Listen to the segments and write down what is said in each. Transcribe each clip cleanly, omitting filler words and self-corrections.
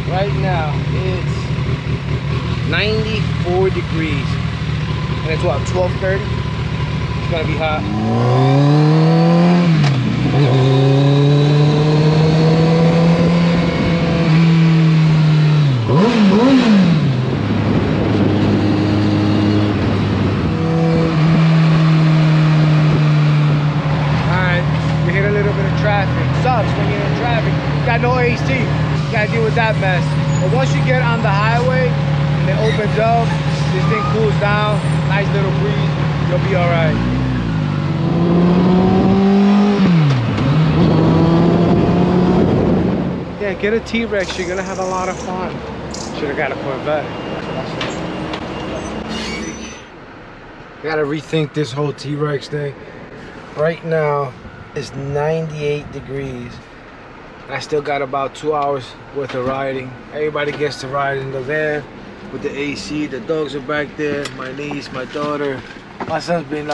Right now it's 94 degrees. And it's what, 12:30? It's gonna be hot. Sucks when you're in traffic. You got no AC. You gotta deal with that mess. But once you get on the highway and it opens up, this thing cools down, nice little breeze, you'll be alright. Yeah, get a T-Rex, you're gonna have a lot of fun. Should've got a Corvette. Gotta rethink this whole T-Rex thing. Right now, it's 98 degrees. I still got about 2 hours worth of riding. Everybody gets to ride in the van with the AC. The dogs are back there. My niece, my daughter. My son's been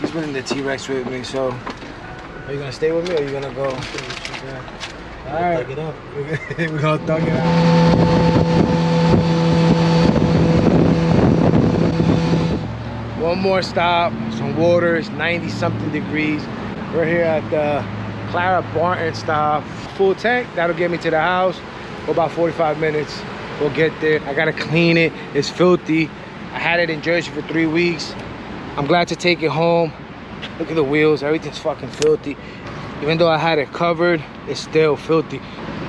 he's been in the T-Rex with me. So, are you gonna stay with me or are you gonna go? All right, thug it up. We're gonna thug it out. One more stop. Some water. It's 90 something degrees. We're here at the Clara Barton stop. Full tank, that'll get me to the house for about 45 minutes. We'll get there. I gotta clean it. It's filthy. I had it in Jersey for 3 weeks. I'm glad to take it home. Look at the wheels, everything's fucking filthy. Even though I had it covered, it's still filthy.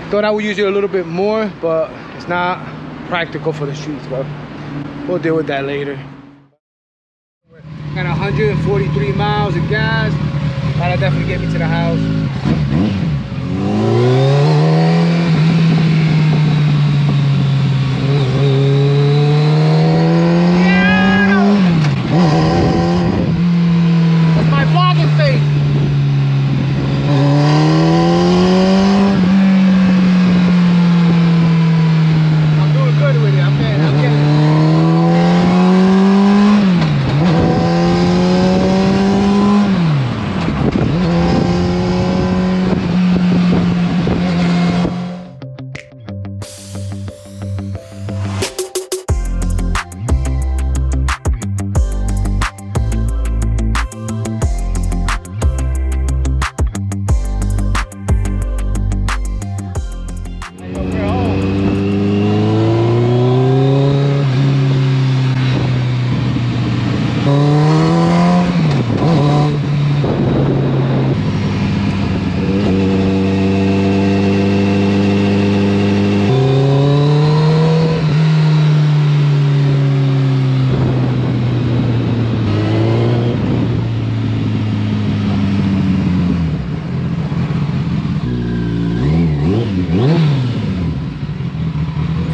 Thought I would use it a little bit more, but it's not practical for the streets, but we'll deal with that later. Got 143 miles of gas. That'll definitely get me to the house. That's my vlogging face. I'm doing good with it. I'm getting it.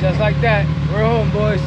Just like that, we're home, boys.